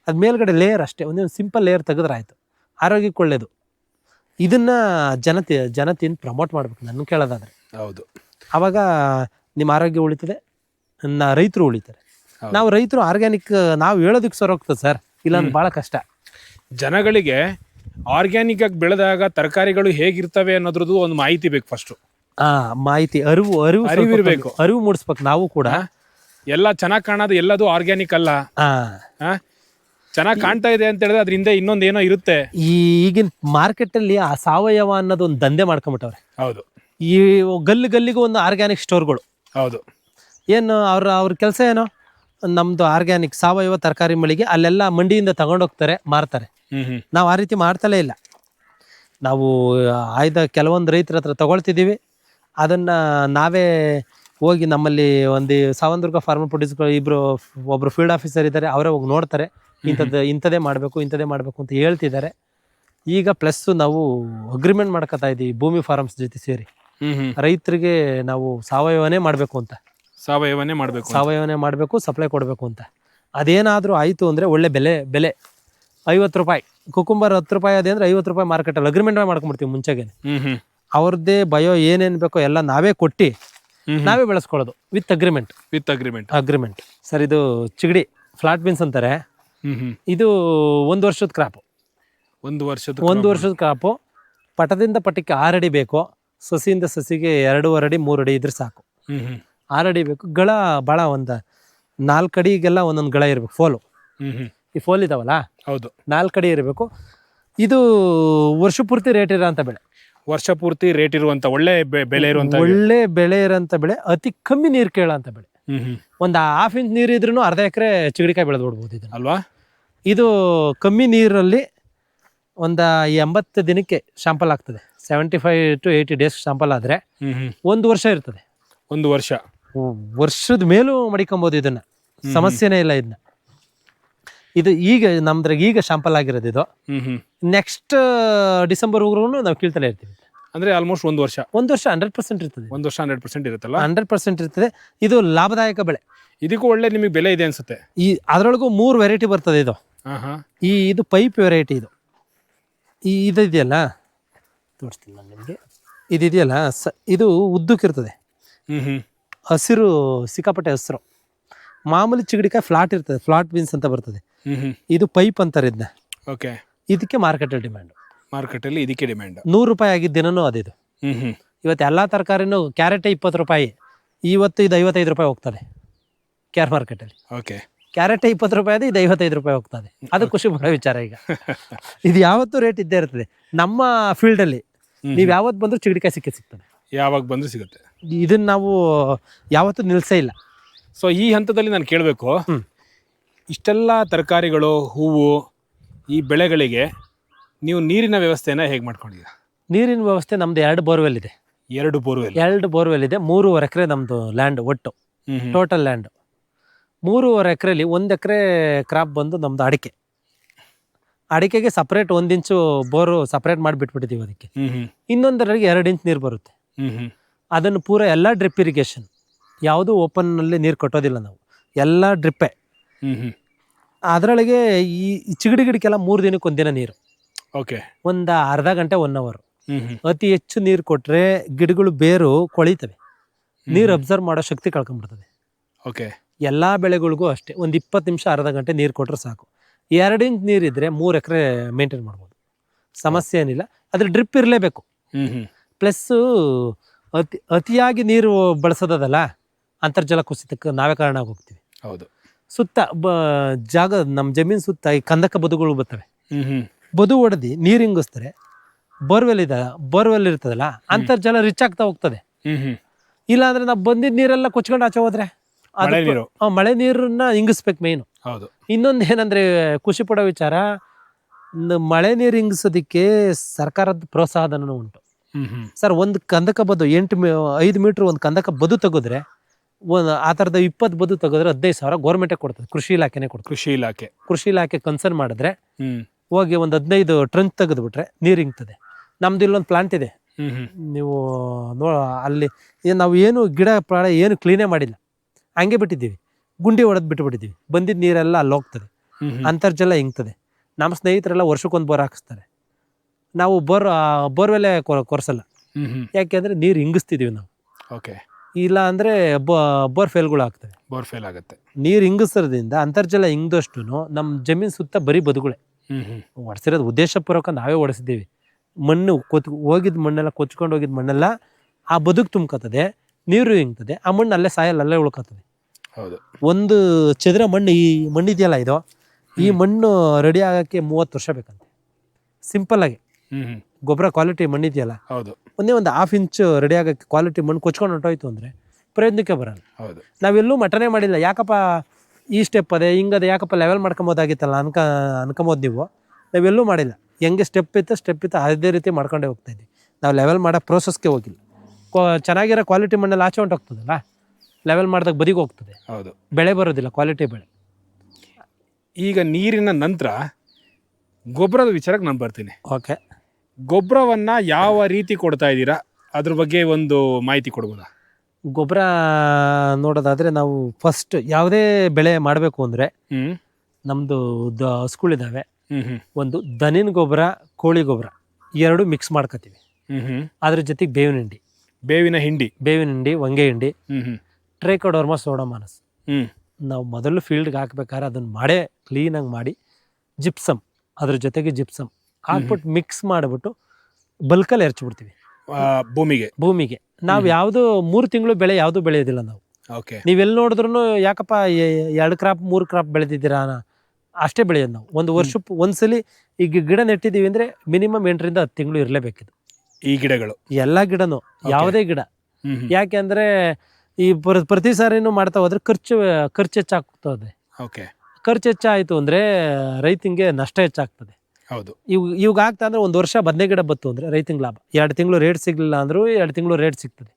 ಅದು ಮೇಲ್ಗಡೆ ಲೇಯರ್ ಅಷ್ಟೇ, ಒಂದೊಂದು ಸಿಂಪಲ್ ಲೇಯರ್ ತೆಗೆದ್ರೆ ಆಯ್ತು, ಆರೋಗ್ಯಕ್ಕೆ ಒಳ್ಳೇದು. ಇದನ್ನ ಜನತೆಯನ್ನು ಪ್ರಮೋಟ್ ಮಾಡ್ಬೇಕು ನನ್ನ ಕೇಳೋದಾದ್ರೆ. ಹೌದು, ಅವಾಗ ನಿಮ್ಮ ಆರೋಗ್ಯ ಉಳಿತದೆ, ರೈತರು ಉಳಿತಾರೆ. ನಾವು ರೈತರು ಆರ್ಗ್ಯಾನಿಕ್ ನಾವು ಹೇಳೋದಕ್ಕೆ ಸರೋಗ್ತದೆ ಸರ್, ಇಲ್ಲಾಂದ್ರೆ ಭಾಳ ಕಷ್ಟ. ಜನಗಳಿಗೆ ಆರ್ಗ್ಯಾನಿಕ್ ಆಗಿ ಬೆಳೆದಾಗ ತರಕಾರಿಗಳು ಹೇಗಿರ್ತವೆ ಅನ್ನೋದ್ರದ್ದು ಒಂದು ಮಾಹಿತಿ ಬೇಕು. ಫಸ್ಟ್ ಮಾಹಿತಿ, ಅರಿವಿರ್ಬೇಕು, ಅರಿವು ಮೂಡಿಸ್ಬೇಕು ನಾವು ಕೂಡ. ಎಲ್ಲ ಚೆನ್ನಾಗಿ ಕಾಣೋದು ಎಲ್ಲದು ಆರ್ಗ್ಯಾನಿಕ್ ಅಲ್ಲ. ಚೆನ್ನಾಗಿ ಕಾಣ್ತಾ ಇದೆ ಅಂತ ಹೇಳಿದ್ರೆ ಅದ್ರಿಂದ ಇನ್ನೊಂದೇನೋ ಇರುತ್ತೆ. ಈಗಿನ ಮಾರ್ಕೆಟ್ ಅಲ್ಲಿ ಆ ಸಾವಯವ ಅನ್ನೋದು ಒಂದು ದಂಧೆ ಮಾಡ್ಕೊಂಬಿಟ್ಟವ್ರೆ. ಹೌದು, ಈ ಗಲ್ಲಿಗೂ ಒಂದು ಆರ್ಗ್ಯಾನಿಕ್ ಸ್ಟೋರ್ಗಳು. ಹೌದು, ಏನು ಅವ್ರ ಕೆಲಸ ಏನೋ, ನಮ್ದು ಆರ್ಗ್ಯಾನಿಕ್ ಸಾವಯವ ತರಕಾರಿ ಮಳಿಗೆ ಅಲ್ಲೆಲ್ಲ ಮಂಡಿಯಿಂದ ತಗೊಂಡೋಗ್ತಾರೆ, ಮಾರ್ತಾರೆ. ನಾವು ಆ ರೀತಿ ಮಾಡ್ತಲೇ ಇಲ್ಲ. ನಾವು ಆಯ್ದ ಕೆಲವೊಂದು ರೈತರ ಹತ್ರ ತಗೊಳ್ತಿದ್ದೀವಿ, ಅದನ್ನ ನಾವೇ ಹೋಗಿ ನಮ್ಮಲ್ಲಿ ಒಂದು ಸಾವಂದುರ್ಗ ಫಾರ್ಮರ್ ಪ್ರೊಡ್ಯೂಸ್ಗಳು ಒಬ್ರು ಫೀಲ್ಡ್ ಆಫೀಸರ್ ಇದ್ದಾರೆ, ಅವರೇ ಹೋಗಿ ನೋಡ್ತಾರೆ, ಇಂಥದ್ದೇ ಮಾಡಬೇಕು ಅಂತ ಹೇಳ್ತಿದ್ದಾರೆ. ಈಗ ಪ್ಲಸ್ ನಾವು ಅಗ್ರಿಮೆಂಟ್ ಮಾಡ್ಕೊತಾ ಇದ್ದೀವಿ ಭೂಮಿ ಫಾರಮ್ಸ್ ಜೊತೆ ಸೇರಿ, ರೈತರಿಗೆ ನಾವು ಸಾವಯವನೇ ಮಾಡಬೇಕು, ಸಪ್ಲೈ ಕೊಡಬೇಕು ಅಂತ. ಅದೇನಾದರೂ ಆಯಿತು ಅಂದರೆ ಒಳ್ಳೆ ಬೆಲೆ 50 ರೂಪಾಯಿ ಕುಕುಂಬರ್ 10 ರೂಪಾಯಿ ಅದೇ ಅಂದರೆ 50 ರೂಪಾಯಿ ಮಾರ್ಕೆಟಲ್ಲಿ ಅಗ್ರಿಮೆಂಟ್ ಮಾಡ್ಕೊಂಡ್ಬಿಡ್ತೀವಿ ಮುಂಚೆಗೆ. ಅವ್ರದ್ದೇ ಬಯೋ ಏನೇನು ಬೇಕೋ ಎಲ್ಲ ನಾವೇ ಕೊಟ್ಟು ನಾವೇ ಬೆಳೆಸ್ಕೊಳ್ಳೋದು ವಿತ್ ಅಗ್ರಿಮೆಂಟ್. ಸರ್, ಇದು ಚಿಗಡಿ ಫ್ಲಾಟ್ ಬೀನ್ಸ್ ಅಂತಾರೆ. ಇದು 1 ವರ್ಷದ ಕ್ರಾಪು. 1 ವರ್ಷದ ಕ್ರಾಪು. ಪಟದಿಂದ ಪಟಕ್ಕೆ 6 ಅಡಿ ಬೇಕು, ಸಸಿಯಿಂದ ಸಸಿಗೆ 2.5 ಅಡಿ 3 ಅಡಿ ಇದ್ರೆ ಸಾಕು. 6 ಅಡಿ ಬೇಕು. ಗಳ ಭಾಳ ಒಂದು 4 ಅಡಿಗೆಲ್ಲ ಒಂದೊಂದು ಗಳ ಇರಬೇಕು. ಈ ಫೋಲ್ ಇದಾವಲ್ಲ, ಹೌದು, 4 ಅಡಿ ಇರಬೇಕು. ಇದು ವರ್ಷ ಪೂರ್ತಿ ರೇಟ್ ಇರೋಂಥ ಬೆಳೆ. ಒಳ್ಳೆ ಬೆಳೆ ಇರೋಂಥ ಬೆಳೆ, ಅತಿ ಕಮ್ಮಿ ನೀರು ಕೇಳೋಂಥ ಬೆಳೆ. ಒಂದು 1/2 ಇಂಚ್ ನೀರು ಇದ್ರೂ ಅರ್ಧ ಎಕರೆ ಚಿಗಡಿಕಾಯಿ ಬೆಳೆದು ಬಿಡ್ಬೋದು ಇದನ್ನ ಅಲ್ವಾ. ಇದು ಕಮ್ಮಿ ನೀರಲ್ಲಿ ಒಂದು 80 ದಿನಕ್ಕೆ ಶಾಂಪಲ್ ಆಗ್ತದೆ. 75 to 80 ಡೇಸ್ ಶಾಂಪಲ್ ಆದ್ರೆ 1 ವರ್ಷ ಇರ್ತದೆ. 1 ವರ್ಷದ ಮೇಲೂ ಮಡಿಕೊಬೋದು ಇದನ್ನ, ಸಮಸ್ಯೆನೇ ಇಲ್ಲ. ಇದು ಈಗ ನಮ್ದ್ರಾಗ ಈಗ ಶಾಂಪಲ್ ಆಗಿರೋದು. ಇದು ನೆಕ್ಸ್ಟ್ ಡಿಸೆಂಬರ್ ನಾವು ಕೀಳ್ತಲೇ ಇರ್ತೀವಿ. ಅಂದ್ರೆ ಆಲ್ಮೋಸ್ಟ್ 1 ವರ್ಷ 100% ಇರ್ತದೆ. 100% ಇರುತ್ತಲ್ಲ, 100% ಇರ್ತದೆ. ಇದು ಲಾಭದಾಯಕ ಬೆಳೆ. ಇದಕ್ಕೂ ಒಳ್ಳೆ ನಿಮಗೆ ಬೆಲೆ ಇದೆ ಅನ್ಸುತ್ತೆ. ಅದರೊಳಗೂ 3 ವೆರೈಟಿ ಬರ್ತದೆ. ಇದು ಪೈಪ್ ವೆರೈಟಿ. ಇದು ಇದೆಯಲ್ಲ, ತೋರಿಸ್ತೀನಿ ನಾನು ನಿಮಗೆ. ಇದೆಯಲ್ಲ, ಇದು ಉದ್ದಕ್ಕಿರ್ತದೆ, ಹಸಿರು, ಸಿಕ್ಕಾಪಟ್ಟೆ ಹಸಿರು. ಮಾಮೂಲಿ ಚಿಗಡಿಕಾಯಿ ಫ್ಲಾಟ್ ಇರ್ತದೆ, ಫ್ಲಾಟ್ ಬೀನ್ಸ್ ಅಂತ ಬರ್ತದೆ. ಇದು ಪೈಪ್ ಅಂತಾರೆ ಇದನ್ನ. ಇದಕ್ಕೆ ಮಾರ್ಕೆಟಲ್ಲಿ ಡಿಮ್ಯಾಂಡ್. 100 ರೂಪಾಯಿ ಆಗಿದ್ದ ದಿನನೂ ಅದಿದು. ಇವತ್ತು ಎಲ್ಲಾ ತರಕಾರಿನೂ ಕ್ಯಾರೆಟ್ 20 ರೂಪಾಯಿ, ಇವತ್ತು ಇದು 55 ರೂಪಾಯಿ ಹೋಗ್ತದೆ ಕ್ಯಾರ್ ಮಾರ್ಕೆಟಲ್ಲಿ. ಕ್ಯಾರೆಟ್ 20 ರೂಪಾಯಿ ಅದು, ಇದು 55 ರೂಪಾಯಿ ಹೋಗ್ತದೆ. ಅದು ಖುಷಿ ಪಡೋ ವಿಚಾರ. ಈಗ ಇದು ಯಾವತ್ತೂ ರೇಟ್ ಇದ್ದೇ ಇರ್ತದೆ ನಮ್ಮ ಫೀಲ್ಡ್ ಅಲ್ಲಿ. ನೀವು ಯಾವತ್ತು ಬಂದ್ರು ಚಿಗಡಿಕಾಯಿ ಸಿಗ್ತದೆ, ಯಾವಾಗ ಬಂದ್ರು ಸಿಗುತ್ತೆ. ಇದನ್ನ ನಾವು ಯಾವತ್ತೂ ನಿಲ್ಸೇ ಇಲ್ಲ. ಸೊ ಈ ಹಂತದಲ್ಲಿ ನಾನು ಕೇಳಬೇಕು, ಇಷ್ಟೆಲ್ಲ ತರಕಾರಿಗಳು, ಹೂವು, ಈ ಬೆಳೆಗಳಿಗೆ ನೀವು ನೀರಿನ ವ್ಯವಸ್ಥೆನ ಹೇಗೆ ಮಾಡ್ಕೊಂಡಿದ್ದೀರಾ? ನೀರಿನ ವ್ಯವಸ್ಥೆ ನಮ್ದು 2 ಬೋರ್ವೆಲ್ ಇದೆ. 2 ಬೋರ್ವೆಲ್ ಇದೆ. 3.5 ಎಕರೆ ನಮ್ದು ಲ್ಯಾಂಡ್, ಒಟ್ಟು ಟೋಟಲ್ ಲ್ಯಾಂಡ್ 3.5 ಎಕರೆಲಿ 1 ಎಕರೆ ಕ್ರಾಪ್ ಬಂದು ನಮ್ದು ಅಡಿಕೆಗೆ ಸಪ್ರೇಟ್ 1 ಇಂಚು ಬೋರು ಸಪ್ರೇಟ್ ಮಾಡಿಬಿಟ್ಬಿಟ್ಟಿದ್ದೀವಿ. ಅದಕ್ಕೆ ಇನ್ನೊಂದರಲ್ಲಿ 2 ಇಂಚ್ ನೀರು ಬರುತ್ತೆ. ಅದನ್ನು ಪೂರ ಎಲ್ಲ ಡ್ರಿಪ್ ಇರಿಗೇಷನ್, ಯಾವುದು ಓಪನ್ ನಲ್ಲಿ ನೀರು ಕಟ್ಟೋದಿಲ್ಲ ನಾವು, ಎಲ್ಲ ಡ್ರಿಪ್ಪೆ. ಅದರೊಳಗೆ ಈ ಚಿಗಡಿ ಗಿಡಕ್ಕೆಲ್ಲ 3 ದಿನಕ್ಕೆ 1 ದಿನ ನೀರು, ಒಂದು ಅರ್ಧ ಗಂಟೆ 1 ಅವರ್. ಅತಿ ಹೆಚ್ಚು ನೀರು ಕೊಟ್ರೆ ಗಿಡಗಳು ಬೇರು ಕೊಳಿತವೆ, ನೀರು ಅಬ್ಸರ್ವ್ ಮಾಡೋ ಶಕ್ತಿ ಕಳ್ಕೊಂಡ್ಬಿಡ್ತದೆ. ಓಕೆ. ಎಲ್ಲ ಬೆಳೆಗಳಿಗೂ ಅಷ್ಟೇ ಒಂದು 20 ನಿಮಿಷ ಅರ್ಧ ಗಂಟೆ ನೀರು ಕೊಟ್ಟರೆ ಸಾಕು. 2 ಇಂಚ್ ನೀರಿದ್ರೆ 3 ಎಕರೆ ಮೇಂಟೈನ್ ಮಾಡ್ಬೋದು, ಸಮಸ್ಯೆ ಏನಿಲ್ಲ. ಅದ್ರ ಡ್ರಿಪ್ ಇರಲೇಬೇಕು. ಪ್ಲಸ್ಸು ಅತಿಯಾಗಿ ನೀರು ಬಳಸೋದಲ್ಲ, ಅಂತರ್ಜಲ ಕುಸಿತಕ್ಕೆ ನಾವೇ ಕಾರಣ ಆಗಿ ಹೋಗ್ತೀವಿ. ಹೌದು. ಸುತ್ತ ಜಾಗ ನಮ್ಮ ಜಮೀನು ಸುತ್ತ ಈ ಕಂದಕ ಬದುಗಳು ಬರ್ತವೆ. ಬದು ಹೊಡೆದು ನೀರು ಹಿಂಗಿಸ್ತಾರೆ. ಬೋರ್ವೆಲ್ ಇರ್ತದಲ್ಲ, ಅಂತರ್ಜಲ ರಿಚ್ ಆಗ್ತಾ ಹೋಗ್ತದೆ. ಇಲ್ಲ ಅಂದ್ರೆ ನಾವು ಬಂದಿದ್ದ ನೀರೆಲ್ಲ ಕೊಚ್ಕೊಂಡು ಆಚೆ ಹೋದ್ರೆ ಮಳೆ ನೀರನ್ನ ಹಿಂಗಿಸ್ಬೇಕು ಮೇಯ್ನು. ಹೌದು. ಇನ್ನೊಂದು ಏನಂದ್ರೆ ಖುಷಿ ಪಡೋ ವಿಚಾರ, ಮಳೆ ನೀರು ಹಿಂಗಿಸೋದಿಕ್ಕೆ ಸರ್ಕಾರದ ಪ್ರೋತ್ಸಾಹಧನ ಉಂಟು ಸರ್. ಒಂದು ಕಂದಕ ಬದು 5 ಮೀಟ್ರ್ ಒಂದು ಕಂದಕ ಬದು ತೆಗೆದ್ರೆ, ಆ ಥರದ 20 ಬದು ತೆಗೆದ್ರೆ 15,000 ಗೌರ್ಮೆಂಟೇ ಕೊಡ್ತದೆ, ಕೃಷಿ ಇಲಾಖೆನೇ ಕೊಡ್ತದೆ. ಕೃಷಿ ಇಲಾಖೆ ಕನ್ಸರ್ನ್ ಮಾಡಿದ್ರೆ ಹೋಗಿ ಒಂದು 15 ಟ್ರಂಚ್ ತೆಗೆದ್ಬಿಟ್ರೆ ನೀರು ಹಿಂಗ್ತದೆ. ನಮ್ದು ಇಲ್ಲೊಂದು ಪ್ಲಾಂಟ್ ಇದೆ, ನೀವು ಅಲ್ಲಿ ನಾವು ಏನು ಗಿಡ ಪ್ರಾಣ ಏನು ಕ್ಲೀನೇ ಮಾಡಿಲ್ಲ, ಹಂಗೆ ಬಿಟ್ಟಿದ್ದೀವಿ. ಗುಂಡಿ ಹೊಡೆದು ಬಿಟ್ಟುಬಿಟ್ಟಿದ್ದೀವಿ. ಬಂದಿದ್ದ ನೀರೆಲ್ಲ ಅಲ್ಲಿ ಹೋಗ್ತದೆ, ಅಂತರ್ಜಲ ಹಿಂಗ್ತದೆ. ನಮ್ಮ ಸ್ನೇಹಿತರೆಲ್ಲ ವರ್ಷಕ್ಕೊಂದು ಬೋರ್ ಹಾಕಿಸ್ತಾರೆ. ನಾವು ಬೋರ್ವೆಲ್ಲೇ ಕೊರ್ಸಲ್ಲ. ಯಾಕೆಂದ್ರೆ ನೀರು ಹಿಂಗಿಸ್ತಿದೀವಿ ನಾವು. ಓಕೆ. ಇಲ್ಲ ಅಂದ್ರೆ ಬೋರ್ಫೇಲ್ಗಳು ಆಗ್ತವೆ. ಬೋರ್ಫೇಲ್ ಆಗುತ್ತೆ. ನೀರು ಹಿಂಗಿಸೋದ್ರಿಂದ ಅಂತರ್ಜಲ ಹಿಂಗ್ದಷ್ಟು ನಮ್ಮ ಜಮೀನು ಸುತ್ತ ಬರೀ ಬದುಗಳೇ ಒಡಿಸಿರೋದು. ಉದ್ದೇಶಪೂರ್ವಕ ನಾವೇ ಒಡಿಸಿದ್ದೀವಿ. ಮಣ್ಣು ಹೋಗಿದ್ದ ಮಣ್ಣೆಲ್ಲ ಕೊಚ್ಕೊಂಡು ಹೋಗಿದ್ದ ಮಣ್ಣೆಲ್ಲ ಆ ಬದುಕು ತುಂಬ್ಕೊತದೆ, ನೀರು ಹಿಂಗ್ತದೆ. ಆ ಮಣ್ಣು ಅಲ್ಲೇ ಸಾಯಲ್ಲ, ಅಲ್ಲೇ ಉಳ್ಕೊತದೆ. ಹೌದು. ಒಂದು ಚದರ ಮಣ್ಣು, ಈ ಮಣ್ಣಿದೆಯಲ್ಲ ಇದು, ಈ ಮಣ್ಣು ರೆಡಿ ಆಗಕ್ಕೆ 30 ವರ್ಷ ಬೇಕಂತೆ. ಸಿಂಪಲ್ ಆಗಿ ಗೊಬ್ಬರ ಕ್ವಾಲಿಟಿ ಮಣ್ಣಿದೆಯಲ್ಲ, ಒಂದೇ ಒಂದು 1/2 ಇಂಚ್ ರೆಡಿ ಆಗಕ್ಕೆ ಕ್ವಾಲಿಟಿ ಮಣ್ಣು ಕೊಚ್ಕೊಂಡು ಹೊಂಟೋಯ್ತು ಅಂದ್ರೆ ಪ್ರಯೋಜನಕ್ಕೆ ಬರಲ್ಲ. ನಾವೆಲ್ಲೂ ಮಟನೇ ಮಾಡಿಲ್ಲ. ಯಾಕಪ್ಪ ಈ ಸ್ಟೆಪ್ ಅದೇ ಹಿಂಗದೆ, ಯಾಕಪ್ಪ ಲೆವೆಲ್ ಮಾಡ್ಕೊಂಬೋದಾಗಿತ್ತಲ್ಲ ಅನ್ಕೊಂಬೋದು ನೀವು. ನಾವೆಲ್ಲೂ ಮಾಡಿಲ್ಲ. ಹೆಂಗೆ ಸ್ಟೆಪ್ ಇತ್ತು ಅದೇ ರೀತಿ ಮಾಡ್ಕೊಂಡೇ ಹೋಗ್ತಾ ಇದ್ವಿ. ನಾವು ಲೆವೆಲ್ ಮಾಡೋ ಪ್ರೋಸೆಸ್ಗೆ ಹೋಗಿಲ್ಲ. ಚೆನ್ನಾಗಿರೋ ಕ್ವಾಲಿಟಿ ಮಣ್ಣಲ್ಲಿ ಆಚೆ ಹೊಂಟೋಗ್ತದಲ್ಲ, ಲೆವೆಲ್ ಮಾಡಿದಾಗ ಬದಿಗೆ ಹೋಗ್ತದೆ. ಹೌದು. ಬೆಳೆ ಬರೋದಿಲ್ಲ, ಕ್ವಾಲಿಟಿ ಬೆಳೆ. ಈಗ ನೀರಿನ ನಂತರ ಗೊಬ್ಬರದ ವಿಚಾರಕ್ಕೆ ನಾನು ಬರ್ತೀನಿ. ಓಕೆ. ಗೊಬ್ಬರವನ್ನ ಯಾವ ರೀತಿ ಕೊಡ್ತಾ ಇದ್ದೀರಾ, ಅದ್ರ ಬಗ್ಗೆ ಒಂದು ಮಾಹಿತಿ ಕೊಡ್ಬೋದಾ? ಗೊಬ್ಬರ ನೋಡೋದಾದ್ರೆ, ನಾವು ಫಸ್ಟ್ ಯಾವುದೇ ಬೆಳೆ ಮಾಡಬೇಕು ಅಂದ್ರೆ ನಮ್ದು ಹಸುಗಳಿದಾವೆ. ಒಂದು ದನಿನ ಗೊಬ್ಬರ, ಕೋಳಿ ಗೊಬ್ಬರ 2 ಮಿಕ್ಸ್ ಮಾಡ್ಕೋತೀವಿ. ಅದ್ರ ಜೊತೆಗೆ ಬೇವಿನ ಹಿಂಡಿ, ಹೊಂಗೆ ಹಿಂಡಿ, ಟ್ರೈಕೋಡರ್ಮಾ ಸೋಡೋಮಾನಸ್. ನಾವು ಮೊದಲು ಫೀಲ್ಡ್ಗೆ ಹಾಕ್ಬೇಕಾದ್ರೆ ಅದನ್ನ ಮಾಡೇ ಕ್ಲೀನಾಗಿ ಮಾಡಿ ಜಿಪ್ಸಮ್, ಅದ್ರ ಜೊತೆಗೆ ಜಿಪ್ಸಮ್ ಹಾಕ್ಬಿಟ್ಟು ಮಿಕ್ಸ್ ಮಾಡಿಬಿಟ್ಟು ಬಲ್ಕಲ್ಲಿ ಎರಚ್ಬಿಡ್ತೀವಿ ಭೂಮಿಗೆ. ನಾವು ಯಾವುದು 3 ತಿಂಗಳು ಬೆಳೆ ಯಾವುದು ಬೆಳೆಯೋದಿಲ್ಲ ನಾವು. ನೀವೆಲ್ಲಿ ನೋಡಿದ್ರು ಯಾಕಪ್ಪ 2 ಕ್ರಾಪ್ 3 ಕ್ರಾಪ್ ಬೆಳೆದಿದ್ದೀರಾ, ಅಷ್ಟೇ ಬೆಳೆಯೋದು ನಾವು. ಒಂದು ವರ್ಷಕ್ಕೆ ಒಂದ್ಸಲಿ ಈಗ ಗಿಡ ನೆಟ್ಟಿದ್ದೀವಿ ಅಂದ್ರೆ ಮಿನಿಮಮ್ 8 ರಿಂದ 10 ತಿಂಗಳು ಇರಲೇಬೇಕಿದು. ಈ ಗಿಡಗಳು ಎಲ್ಲ ಗಿಡನು, ಯಾವುದೇ ಗಿಡ. ಯಾಕೆ ಅಂದ್ರೆ ಈ ಪ್ರತಿ ಸಾರಿನೂ ಮಾಡ್ತಾ ಹೋದ್ರೆ ಖರ್ಚು ಹೆಚ್ಚಾಗ್ತದೆ. ಖರ್ಚು ಹೆಚ್ಚಾಯ್ತು ಅಂದ್ರೆ ರೈತಂಗೆ ನಷ್ಟ ಹೆಚ್ಚಾಗ್ತದೆ. ಇವಾಗ ಆಗ್ತಾ ಅಂದ್ರೆ ಒಂದು ವರ್ಷ ಬದನೆ ಗಿಡ ಬತ್ತು ಅಂದ್ರೆ ರೈತಂಗೆ ಲಾಭ. 2 ತಿಂಗಳು ರೇಟ್ ಸಿಗ್ಲಿಲ್ಲ ಅಂದ್ರೂ 2 ತಿಂಗಳು ರೇಟ್ ಸಿಗ್ತದೆ.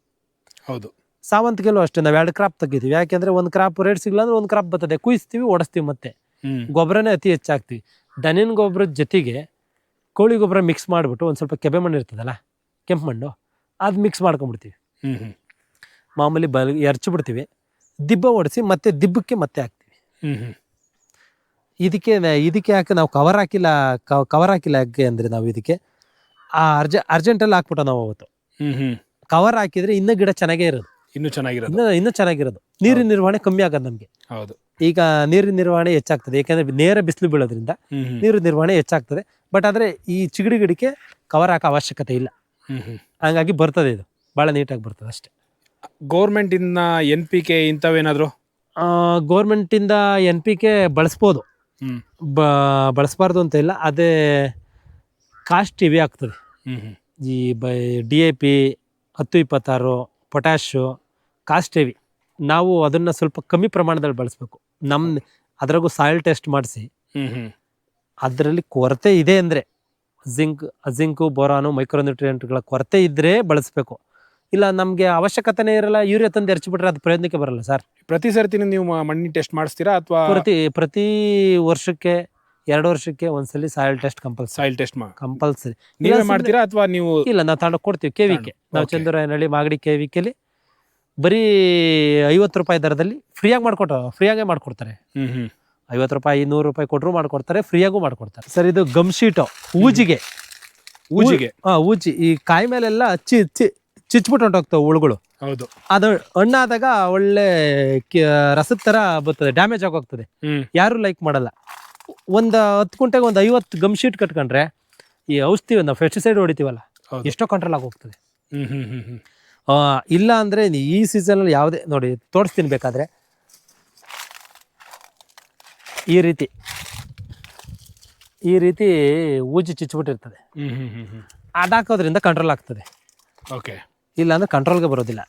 ಸಾವಂತಿಗೆಲ್ಲೂ ಅಷ್ಟೇ, ನಾವು 2 ಕ್ರಾಪ್ ತೆಗಿತೀವಿ. ಯಾಕೆಂದ್ರೆ ಒಂದು ಕ್ರಾಪ್ ರೇಟ್ ಸಿಗ್ಲಿಲ್ಲ ಅಂದ್ರೆ ಒಂದು ಕ್ರಾಪ್ ಬರ್ತದೆ, ಕುಯಿಸ್ತೀವಿ, ಓಡಿಸ್ತೀವಿ. ಮತ್ತೆ ಗೊಬ್ಬರನೇ ಅತಿ ಹೆಚ್ಚಾಗ್ತೀವಿ. ದನಿನ ಗೊಬ್ಬರದ ಜೊತೆಗೆ ಕೋಳಿ ಗೊಬ್ಬರ ಮಿಕ್ಸ್ ಮಾಡಿಬಿಟ್ಟು ಒಂದು ಸ್ವಲ್ಪ ಕೆಬೆ ಮಣ್ಣು ಇರ್ತದಲ್ಲ, ಕೆಂಪು ಮಣ್ಣು, ಅದು ಮಿಕ್ಸ್ ಮಾಡ್ಕೊಂಡ್ಬಿಡ್ತೀವಿ. ಮಾಮೂಲಿ ಎರಚಿಬಿಡ್ತೀವಿ, ದಿಬ್ಬ ಹೊಡಿಸಿ ಮತ್ತೆ ದಿಬ್ಬಕ್ಕೆ ಮತ್ತೆ ಹಾಕ್ತೀವಿ. ಇದಕ್ಕೆ ಯಾಕೆ ನಾವು ಕವರ್ ಹಾಕಿಲ್ಲ ಯಾಕೆ ಅಂದ್ರೆ, ನಾವು ಇದಕ್ಕೆ ಅರ್ಜೆಂಟಲ್ಲಿ ಹಾಕ್ಬಿಟ್ಟು ನಾವು ಅವತ್ತು ಕವರ್ ಹಾಕಿದ್ರೆ ಇನ್ನೂ ಗಿಡ ಚೆನ್ನಾಗೇ ಇರೋದು, ಇನ್ನೂ ಚೆನ್ನಾಗಿರೋದು. ನೀರಿನ ನಿರ್ವಹಣೆ ಕಮ್ಮಿ ಆಗೋದು ನಮಗೆ. ಈಗ ನೀರಿನ ನಿರ್ವಹಣೆ ಹೆಚ್ಚಾಗ್ತದೆ, ಯಾಕಂದ್ರೆ ನೇರ ಬಿಸಿಲು ಬೀಳೋದ್ರಿಂದ ನೀರಿನ ನಿರ್ವಹಣೆ ಹೆಚ್ಚಾಗ್ತದೆ. ಬಟ್ ಆದ್ರೆ ಈ ಚಿಗಡಿ ಗಿಡಕ್ಕೆ ಕವರ್ ಹಾಕೋ ಅವಶ್ಯಕತೆ ಇಲ್ಲ. ಹಂಗಾಗಿ ಬರ್ತದೆ, ಇದು ಬಹಳ ನೀಟಾಗಿ ಬರ್ತದೆ ಅಷ್ಟೇ. ಗೌರ್ಮೆಂಟ್ ಇಂದ NPK ಇಂಥವೇನಾದ್ರು? ಗೌರ್ಮೆಂಟ್ ಇಂದ NPK ಬಳಸ್ಬೋದು, ಬಳಸಬಾರ್ದು ಅಂತ ಇಲ್ಲ. ಅದೇ ಕಾಸ್ಟ್ ಹೆವಿ ಆಗ್ತದೆ. ಈ DAP 10-26 ಪೊಟ್ಯಾಶು ಕಾಸ್ಟ್ ಹೆವಿ. ನಾವು ಅದನ್ನ ಸ್ವಲ್ಪ ಕಮ್ಮಿ ಪ್ರಮಾಣದಲ್ಲಿ ಬಳಸಬೇಕು. ಅದ್ರಾಗೂ ಸಾಯಿಲ್ ಟೆಸ್ಟ್ ಮಾಡಿಸಿ ಅದರಲ್ಲಿ ಕೊರತೆ ಇದೆ ಅಂದ್ರೆ ಜಿಂಕು, ಬೋರಾನು, ಮೈಕ್ರೋನ್ಯೂಟ್ರಿಯೆಂಟ್ಗಳ ಕೊರತೆ ಇದ್ರೆ ಬಳಸಬೇಕು. ಇಲ್ಲ ನಮಗೆ ಅವಶ್ಯಕತೆನೇ ಇರಲ್ಲ, ಯೂರಿಯಾ ತಂದು ಎರಚಿಬಿಟ್ರೆ ಅದು ಪ್ರಯೋಜನಕ್ಕೆ ಬರಲ್ಲ ಸರ್. ಪ್ರತಿ ಸರ್ತಿನೂ ನೀವು ಮಣ್ಣಿನ ಟೆಸ್ಟ್ ಮಾಡಿಸ್ತೀರಾ ಅಥವಾ ಪ್ರತಿ ವರ್ಷಕ್ಕೆ 2 ವರ್ಷಕ್ಕೆ ಒಂದ್ಸಲಿ ಸಾಯಿಲ್ ಟೆಸ್ಟ್ ಕಂಪಲ್ಸರಿ ನೀವೇ ಮಾಡ್ತೀರಾ ಅಥವಾ ನೀವು? ಇಲ್ಲ, ನಾವು ತಗೊಂಡು ಕೊಡ್ತೀವಿ. KVK, ನಾವು ಚಂದ್ರನಹಳ್ಳಿ ಮಾಗಡಿ KVKಲಿ ಬರೀ 50 ರೂಪಾಯಿ ದರದಲ್ಲಿ ಫ್ರೀಯಾಗೇ ಮಾಡ್ಕೊಡ್ತಾರೆ. 50 ರೂಪಾಯಿ 100 ರೂಪಾಯಿ ಕೊಟ್ಟರು ಮಾಡ್ಕೊಡ್ತಾರೆ, ಫ್ರೀಯಾಗೂ ಮಾಡ್ಕೊಡ್ತಾರೆ ಸರ್. ಇದು ಗಮ್ ಶೀಟು ಊಜಿಗೆ ಈ ಕಾಯಿ ಮೇಲೆಲ್ಲ ಚಿಚ್ಬಿಟ್ಟು ಹೊಂಟೋಗ್ತವೆ ಹುಳುಗಳು. ಹೌದು. ಅದು ಹಣ್ಣಾದಾಗ ಒಳ್ಳೆ ರಸದ ತರ ಬರ್ತದೆ, ಡ್ಯಾಮೇಜ್ ಆಗೋಗ್ತದೆ, ಯಾರು ಲೈಕ್ ಮಾಡಲ್ಲ. ಒಂದು 10 ಗುಂಟೆಗೆ ಒಂದು 50 ಗಮ್ ಶೀಟ್ ಕಟ್ಕೊಂಡ್ರೆ ಈ ಔಷಧಿ ನಾವು ಪೆಸ್ಟಿಸೈಡ್ ಹೊಡಿತೀವಲ್ಲ ಎಷ್ಟೋ ಕಂಟ್ರೋಲ್ ಆಗೋಗ್ತದೆ. ಇಲ್ಲ ಅಂದ್ರೆ ಈ ಸೀಸನ್ ಅಲ್ಲಿ ಯಾವುದೇ ನೋಡಿ ತೋರಿಸ್ತೀನಿ ಬೇಕಾದ್ರೆ, ಈ ರೀತಿ ಊಜಿ ಚಿಚ್ಬಿಟ್ಟಿರ್ತದೆ, ಅದಾಕೋದ್ರಿಂದ ಕಂಟ್ರೋಲ್ ಆಗ್ತದೆ. ಓಕೆ. ಇಲ್ಲ ಅಂದ್ರೆ ಕಂಟ್ರೋಲ್ಗೆ ಬರೋದಿಲ್ಲ.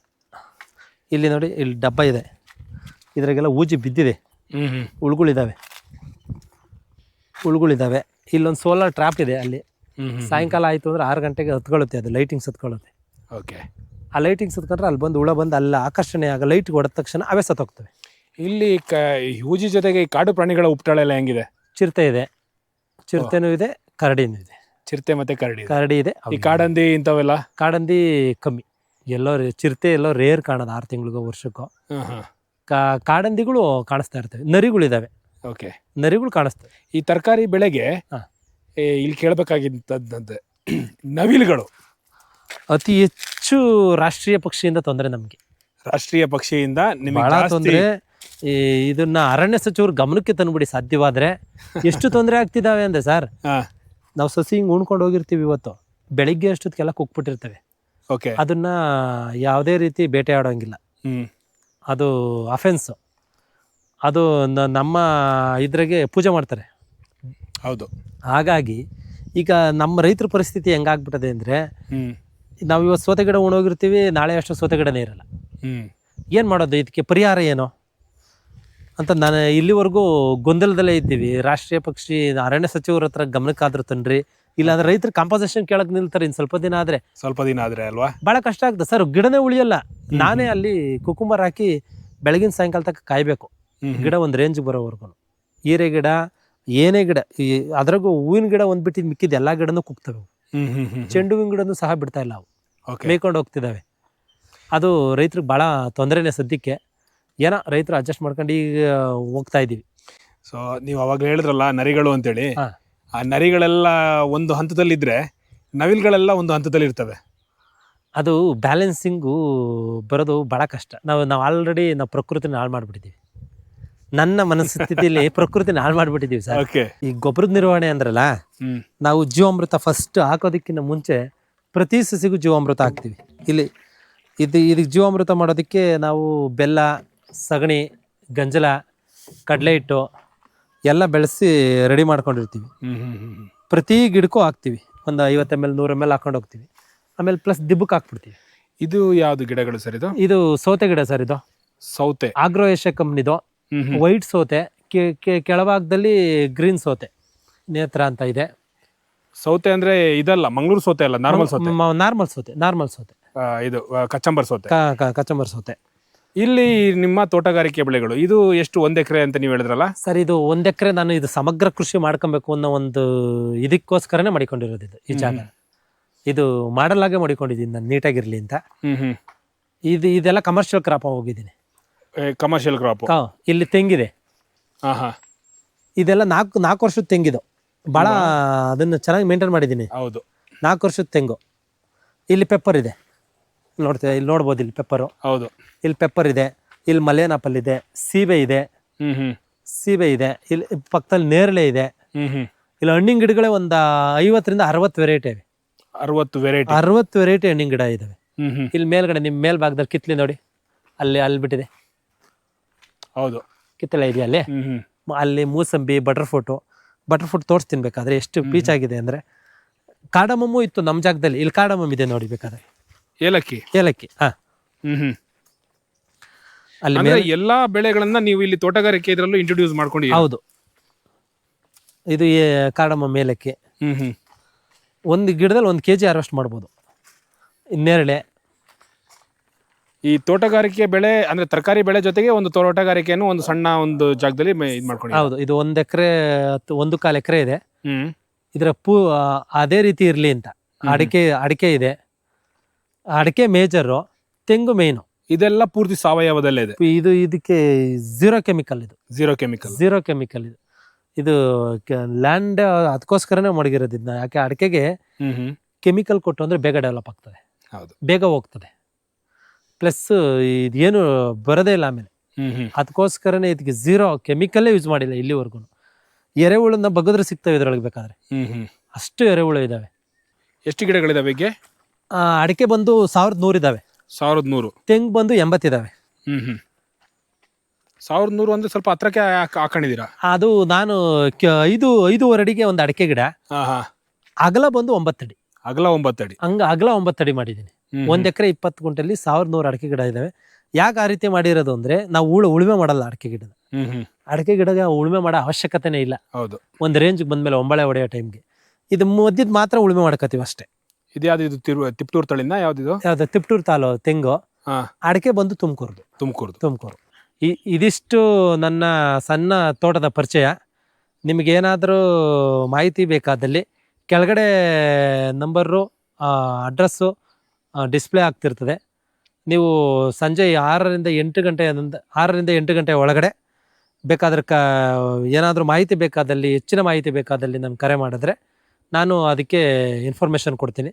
ಇಲ್ಲಿ ನೋಡಿ, ಇಲ್ಲಿ ಡಬ್ಬ ಇದೆ, ಇದ್ರಾಗೆಲ್ಲ ಊಜಿ ಬಿದ್ದಿದೆ, ಹುಳುಗಳಿದ್ದಾವೆ. ಇಲ್ಲೊಂದು ಸೋಲಾರ್ ಟ್ರಾಪ್ ಇದೆ ಅಲ್ಲಿ. ಸಾಯಂಕಾಲ ಆಯಿತು ಅಂದ್ರೆ 6 ಗಂಟೆಗೆ ಹತ್ಕೊಳ್ಳುತ್ತೆ, ಅದು ಲೈಟಿಂಗ್ಸ್ ಹತ್ಕೊಳ್ಳುತ್ತೆ. ಓಕೆ. ಆ ಲೈಟಿಂಗ್ಸ್ ಹತ್ಕೊಂಡ್ರೆ ಅಲ್ಲಿ ಬಂದು ಹುಳ ಬಂದು ಅಲ್ಲಿ ಆಕರ್ಷಣೆ ಆಗ ಲೈಟ್ ಹೊಡೆದ ತಕ್ಷಣ ಅವೇ ಸತ್ತೋಗ್ತವೆ. ಇಲ್ಲಿ ಊಜಿ ಜೊತೆಗೆ ಈ ಕಾಡು ಪ್ರಾಣಿಗಳ ಉಪಟಳ ಎಲ್ಲ ಹೆಂಗಿದೆ? ಚಿರತೆ ಇದೆ, ಚಿರತೆನೂ ಇದೆ, ಕರಡಿನೂ ಇದೆ. ಚಿರತೆ ಮತ್ತೆ ಕರಡಿ ಇದೆ. ಈ ಕಾಡಂದಿ ಇಂಥವೆಲ್ಲ? ಕಾಡಂದಿ ಕಮ್ಮಿ, ಎಲ್ಲೋ ಚಿರತೆ ಎಲ್ಲೋ ರೇರ್ ಕಾಣೋದು, 6 ತಿಂಗಳಿಗೋ ವರ್ಷಕ್ಕೋ. ಕಾಡಂದಿಗಳು ಕಾಣಿಸ್ತಾ ಇರ್ತವೆ, ನರಿಗಳಿದಾವೆ. ಓಕೆ. ನರಿಗಳು ಕಾಣಿಸ್ತವೆ. ಈ ತರಕಾರಿ ಬೆಳೆಗೆ ಇಲ್ಲಿ ಕೇಳಬೇಕಾಗಿದ್ದಂತೆ ನವಿಲುಗಳು ಅತಿ ಹೆಚ್ಚು ರಾಷ್ಟ್ರೀಯ ಪಕ್ಷಿಯಿಂದ ತೊಂದರೆ ನಮಗೆ. ರಾಷ್ಟ್ರೀಯ ಪಕ್ಷಿಯಿಂದ ಬಹಳ ತೊಂದರೆ. ಇದನ್ನ ಅರಣ್ಯ ಸಚಿವರು ಗಮನಕ್ಕೆ ತಂದ್ಬಿಡಿ ಸಾಧ್ಯವಾದ್ರೆ. ಎಷ್ಟು ತೊಂದರೆ ಆಗ್ತಿದಾವೆ ಅಂದ್ರೆ ಸರ್, ನಾವು ಸಸಿ ಹಿಂಗ್ ಉಣ್ಕೊಂಡು ಹೋಗಿರ್ತೀವಿ, ಇವತ್ತು ಬೆಳಿಗ್ಗೆ ಅಷ್ಟೊತ್ತಿಗೆಲ್ಲ ಕುಕ್ಬಿಟ್ಟಿರ್ತೇವೆ. ಅದನ್ನ ಯಾವುದೇ ರೀತಿ ಬೇಟೆ ಆಡೋಂಗಿಲ್ಲ, ಅದು ಅಫೆನ್ಸ್. ಅದು ನಮ್ಮ ಇದ್ರಾಗೆ ಪೂಜೆ ಮಾಡ್ತಾರೆ. ಹೌದು. ಹಾಗಾಗಿ ಈಗ ನಮ್ಮ ರೈತರ ಪರಿಸ್ಥಿತಿ ಹೆಂಗಾಗ್ಬಿಟ್ಟದೆ ಅಂದ್ರೆ, ನಾವು ಇವತ್ತು ಸೋತೆ ಗಿಡ ಉಣೋಗಿರ್ತೀವಿ, ನಾಳೆ ಅಷ್ಟು ಸೋತೆ ಗಿಡನೇ ಇರಲ್ಲ. ಏನು ಮಾಡೋದು, ಇದಕ್ಕೆ ಪರಿಹಾರ ಏನು ಅಂತ ನಾನು ಇಲ್ಲಿವರೆಗೂ ಗೊಂದಲದಲ್ಲೇ ಇದ್ದೀವಿ. ರಾಷ್ಟ್ರೀಯ ಪಕ್ಷಿ ಅರಣ್ಯ ಸಚಿವರ ಹತ್ರ ಗಮನಕ್ಕಾದ್ರೂ ತನ್ರಿ, ಇಲ್ಲಾಂದ್ರೆ ರೈತರ ಕಾಂಪೋಸಿಷನ್ ಕೇಳಕ್ ನಿಲ್ತಾರೆ. ಇನ್ನು ಸ್ವಲ್ಪ ದಿನ ಆದ್ರೆ ಅಲ್ವಾ ಭಾಳ ಕಷ್ಟ ಆಗ್ತದೆ ಸರ್, ಗಿಡನೇ ಉಳಿಯಲ್ಲ. ನಾನೇ ಅಲ್ಲಿ ಕುಕುಂಬರ್ ಹಾಕಿ ಬೆಳಗಿನ ಸಾಯಂಕಾಲ ತನಕ ಕಾಯ್ಬೇಕು, ಗಿಡ ಒಂದು ರೇಂಜ್ ಬರೋವರೆಗೂ. ಹೀರೆ ಗಿಡ, ಏನೇ ಗಿಡ, ಅದ್ರಾಗೂ ಹೂವಿನ ಗಿಡ ಒಂದು ಬಿಟ್ಟಿದ್ದು ಮಿಕ್ಕಿದ ಎಲ್ಲ ಗಿಡನೂ ಕುಗ್ತವೆ. ಚೆಂಡು ಹೂವಿನ ಗಿಡನೂ ಸಹ ಬಿಡ್ತಾ ಇಲ್ಲ, ಅವು ಮೇಯ್ಕೊಂಡು ಹೋಗ್ತಿದ್ದಾವೆ. ಅದು ರೈತರಿಗೆ ಭಾಳ ತೊಂದರೆನೇ ಸದ್ಯಕ್ಕೆ. ಏನೋ ರೈತರು ಅಡ್ಜಸ್ಟ್ ಮಾಡ್ಕೊಂಡು ಈಗ ಹೋಗ್ತಾ ಇದ್ದೀವಿ. ಸೊ ನೀವು ಅವಾಗ ಹೇಳಿದ್ರಲ್ಲ ನರಿಗಳು ಅಂತೇಳಿ, ಆ ನರಿಗಳೆಲ್ಲ ಒಂದು ಹಂತದಲ್ಲಿದ್ದರೆ ನವಿಲುಗಳೆಲ್ಲ ಒಂದು ಹಂತದಲ್ಲಿ ಇರ್ತವೆ. ಅದು ಬ್ಯಾಲೆನ್ಸಿಂಗು ಬರೋದು ಭಾಳ ಕಷ್ಟ. ನಾವು ಆಲ್ರೆಡಿ ಪ್ರಕೃತಿನ ಹಾಳು ಮಾಡಿಬಿಟ್ಟಿದ್ದೀವಿ. ನನ್ನ ಮನಸ್ಥಿತಿಯಲ್ಲಿ ಪ್ರಕೃತಿನ ಹಾಳು ಮಾಡಿಬಿಟ್ಟಿದ್ದೀವಿ ಸರ್. ಈ ಗೊಬ್ಬರದ ನಿರ್ವಹಣೆ ಅಂದ್ರಲ್ಲ, ನಾವು ಜೀವಾಮೃತ ಫಸ್ಟ್ ಹಾಕೋದಕ್ಕಿಂತ ಮುಂಚೆ ಪ್ರತಿ ಸಸಿಗೂ ಜೀವಾಮೃತ ಹಾಕ್ತೀವಿ. ಇದಕ್ಕೆ ಜೀವಾಮೃತ ಮಾಡೋದಕ್ಕೆ ನಾವು ಬೆಲ್ಲ, ಸಗಣಿ, ಗಂಜಲ, ಕಡಲೆ ಹಿಟ್ಟು ಎಲ್ಲ ಬೆಳೆಸಿ ರೆಡಿ ಮಾಡ್ಕೊಂಡಿರ್ತೀವಿ. ಪ್ರತಿ ಗಿಡಕ್ಕೂ ಹಾಕ್ತೀವಿ, ಒಂದು 50 ml 100 ml ಹಾಕೊಂಡು ಹೋಗ್ತೀವಿ. ಆಮೇಲೆ ಪ್ಲಸ್ ದಿಬ್ಬಕ್ಕೆ ಹಾಕ್ಬಿಡ್ತೀವಿ. ಇದು ಯಾವ್ದು ಗಿಡಗಳು ಸರ್? ಇದು ಸೌತೆ ಗಿಡ ಸರ್. ಇದು ಸೌತೆ ಆಗ್ರೋ ಏಷ್ಯಾ ಕಂಪ್ನಿದು ವೈಟ್ ಸೌತೆ. ಕೆಳಭಾಗದಲ್ಲಿ ಗ್ರೀನ್ ಸೌತೆ, ನೇತ್ರ ಅಂತ ಇದೆ. ಸೌತೆ ಅಂದ್ರೆ ಇದಲ್ಲ ಮಂಗಳೂರು ಸೌತೆ ಅಲ್ಲ, ನಾರ್ಮಲ್ ಸೌತೆ. ಇದು ಕಚಂಬರ್ ಸೌತೆ. ಇಲ್ಲಿ ನಿಮ್ಮ ತೋಟಗಾರಿಕೆ ಬೆಳೆಗಳು ಇದು ಎಷ್ಟು, 1 ಎಕರೆ ಅಂತ ನೀವು ಹೇಳಿದ್ರಲ್ಲ ಸರ್? ಇದು 1 ಎಕರೆ. ನಾನು ಇದು ಸಮಗ್ರ ಕೃಷಿ ಮಾಡ್ಕೊಬೇಕು ಅನ್ನೋ ಒಂದು ಇದಕ್ಕೋಸ್ಕರನೇ ಮಾಡಿಕೊಂಡಿರೋದು. ಈ ಜಾಗ ಇದು ಮಾಡಲಾಗೆ ಮಾಡಿಕೊಂಡಿದ್ದೀನಿ ನಾನು, ನೀಟಾಗಿರ್ಲಿ ಅಂತ. ಇದೆಲ್ಲ ಕಮರ್ಷಿಯಲ್ ಕ್ರಾಪ್ ಹೋಗಿದ್ದೀನಿ. Commercial crop. ಇಲ್ಲಿ ತೆಂಗಿದೆ, ಇದೆಲ್ಲ 4 ವರ್ಷದ ತೆಂಗಿದು. ಭಾಳ ಅದನ್ನು ಚೆನ್ನಾಗಿ ಮೇಂಟೈನ್ ಮಾಡಿದ್ದೀನಿ. ಹೌದು, 4 ವರ್ಷದ ತೆಂಗು. ಇಲ್ಲಿ ಪೆಪ್ಪರ್ ಇದೆ, ಇಲ್ಲಿ ನೋಡ್ಬೋದು. ಇಲ್ಲಿ ಪೆಪ್ಪರು. ಹೌದು, ಇಲ್ಲಿ ಪೆಪ್ಪರ್ ಇದೆ. ಇಲ್ಲಿ ಮಲೇನ್ ಆಪಲ್ ಇದೆ, ಸೀಬೆ ಇದೆ. ಇಲ್ಲಿ ಪಕ್ಕದಲ್ಲಿ ನೇರಳೆ ಇದೆ. ಇಲ್ಲಿ ಹಣ್ಣಿನ ಗಿಡಗಳೇ ಒಂದು 50 ರಿಂದ 60 ವೆರೈಟಿ ಇವೆ. 60 ವೆರೈಟಿ ಹಣ್ಣಿನ ಗಿಡ ಇದಾವೆ. ಇಲ್ಲಿ ಮೇಲ್ಗಡೆ ನಿಮ್ಮ ಮೇಲ್ಭಾಗದಲ್ಲಿ ಕಿತ್ಲಿ ನೋಡಿ, ಅಲ್ಲಿ ಬಿಟ್ಟಿದೆ. ಹೌದು, ಕಿತ್ತಳೆ ಇದೆಯಾ ಅಲ್ಲಿ? ಅಲ್ಲಿ ಮೂಸಂಬಿ, ಬಟರ್ ಫ್ರೂಟ್ ತೋರಿಸ್ತೀನಿ ಬೇಕಾದ್ರೆ. ಎಷ್ಟು ಪೀಚ್ ಆಗಿದೆ ಅಂದ್ರೆ. ಕಾರ್ಡಮಮ್ಮು ಇತ್ತು ನಮ್ಮ ಜಾಗದಲ್ಲಿ, ಇಲ್ಲಿ ಕಾರ್ಡಮಮ್ ಇದೆ ನೋಡಿ ಬೇಕಾದ್ರೆ. ಏಲಕ್ಕಿ. ಅಲ್ಲಿ ಎಲ್ಲಾ ಬೆಳೆಗಳನ್ನ ನೀವು ಇಲ್ಲಿ ತೋಟಗಾರಿಕೆ ಇದರಲ್ಲೂ ಇಂಟ್ರೊಡ್ಯೂಸ್ ಮಾಡ್ಕೊಂಡಿದ್ದೀರಿ? ಹೌದು, ಇದು ಕಾರ್ಡಮಮ್, ಏಲಕ್ಕಿ. ಒಂದು ಗಿಡದಲ್ಲಿ 1 kg ಹಾರ್ವೆಸ್ಟ್ ಮಾಡ್ಬೋದು. ನೇರಳೆ. ಈ ತೋಟಗಾರಿಕೆ ಬೆಳೆ ಅಂದ್ರೆ ತರಕಾರಿ ಬೆಳೆ ಜೊತೆಗೆ ಒಂದು ತೋಟಗಾರಿಕೆಯನ್ನು ಒಂದು ಸಣ್ಣ ಒಂದು ಜಾಗದಲ್ಲಿ ಇದು ಮಾಡ್ಕೊಂಡು. ಹೌದು, ಇದು 1 ಎಕರೆ 1.25 ಎಕರೆ ಇದೆ. ಇದರ ಅದೇ ರೀತಿ ಇರ್ಲಿ ಅಂತ ಅಡಿಕೆ ಇದೆ. ಅಡಿಕೆ ಮೇಜರು, ತೆಂಗು ಮೇಯ್ನು. ಇದೆಲ್ಲ ಪೂರ್ತಿ ಸಾವಯವದಲ್ಲೇ ಇದೆ. ಇದಕ್ಕೆ ಝೀರೋ ಕೆಮಿಕಲ್. ಝೀರೋ ಕೆಮಿಕಲ್ ಇದು ಲ್ಯಾಂಡ್ ಅದಕ್ಕೋಸ್ಕರನೇ ಮಡಗಿರೋದು ಇದನ್ನ. ಯಾಕೆ ಅಡಿಕೆಗೆ ಕೆಮಿಕಲ್ ಕೊಟ್ಟು ಅಂದ್ರೆ ಬೇಗ ಡೆವಲಪ್ ಆಗ್ತದೆ, ಬೇಗ ಹೋಗ್ತದೆ. ಪ್ಲಸ್ ಇದೇನು ಬರೋದೇ ಇಲ್ಲ ಆಮೇಲೆ. ಅದಕ್ಕೋಸ್ಕರನೇ ಇದಕ್ಕೆ 0 ಕೆಮಿಕಲ್ಲೇ ಯೂಸ್ ಮಾಡಿಲ್ಲ ಇಲ್ಲಿವರೆಗೂ. ಎರೆಹುಳನ್ನ ಬಗದ್ರೆ ಸಿಗ್ತವೆ ಇದ್ರೊಳಗೆ ಬೇಕಾದ್ರೆ, ಅಷ್ಟು ಎರೆಹುಳು ಇದಾವೆ. ಎಷ್ಟು ಗಿಡಗಳಿದಾವೆ ಈಗ? ಅಡಿಕೆ ಬಂದು 1100 ಇದಾವೆ. 1100. ತೆಂಗು ಬಂದು 80 ಇದಾವೆ. 1100 ಅಂದ್ರೆ ಸ್ವಲ್ಪ ಹತ್ರಕ್ಕೆ ಹಾಕೊಂಡಿದ್ದೀರಾ? ಅದು ನಾನು 5.5 ಅಡಿಗೆ ಒಂದು ಅಡಿಕೆ ಗಿಡ, ಅಗಲ ಬಂದು 9 ಅಡಿ. ಅಗಲ 9 ಅಡಿ. ಅಗಲ 9 ಅಡಿ ಮಾಡಿದ್ದೀನಿ. 1 ಎಕರೆ 20 ಗುಂಟೆಯಲ್ಲಿ 1100 ಅಡಿಕೆ ಗಿಡ ಇದಾವೆ. ಯಾಕೆ ಆ ರೀತಿ ಮಾಡಿರೋದು ಅಂದ್ರೆ ನಾವು ಉಳುಮೆ ಮಾಡಲ್ಲ ಅಡಿಕೆ ಗಿಡದ. ಅಡಿಕೆ ಗಿಡಗೆ ಉಳುಮೆ ಮಾಡೋ ಅವಶ್ಯಕತೆನೇ ಇಲ್ಲ. ಹೌದು. ಒಂದು ರೇಂಜ್ಗೆ ಬಂದ್ಮೇಲೆ ಒಂಬಳೆ ಹೊಡೆಯೋ ಟೈಮ್ಗೆ ಇದು ಮಧ್ಯದ ಮಾತ್ರ ಉಳುಮೆ ಮಾಡ್ಕೋತೀವಿ ಅಷ್ಟೇ. ಇದ್ಯಾವ್ದು? ತಿಪ್ಟೂರು ತಳಿನ ಯಾವ್ದು? ಯಾವ್ದು? ತಿಪ್ಟೂರು ತೆಂಗು. ಅಡಿಕೆ ಬಂದು ತುಮಕೂರು. ಇದಿಷ್ಟು ನನ್ನ ಸಣ್ಣ ತೋಟದ ಪರಿಚಯ. ನಿಮಗೇನಾದರೂ ಮಾಹಿತಿ ಬೇಕಾದಲ್ಲಿ ಕೆಳಗಡೆ ನಂಬರು, ಅಡ್ರೆಸ್ಸು ಡಿಸ್ಪ್ಲೇ ಆಗ್ತಿರ್ತದೆ. ನೀವು ಸಂಜೆ 6ರಿಂದ 8 ಗಂಟೆ ಒಳಗಡೆ ಬೇಕಾದ್ರೆ ಏನಾದರೂ ಮಾಹಿತಿ ಬೇಕಾದಲ್ಲಿ, ಹೆಚ್ಚಿನ ಮಾಹಿತಿ ಬೇಕಾದಲ್ಲಿ ನಮ್ಗೆ ಕರೆ ಮಾಡಿದ್ರೆ ನಾನು ಅದಕ್ಕೆ ಇನ್ಫಾರ್ಮೇಷನ್ ಕೊಡ್ತೀನಿ.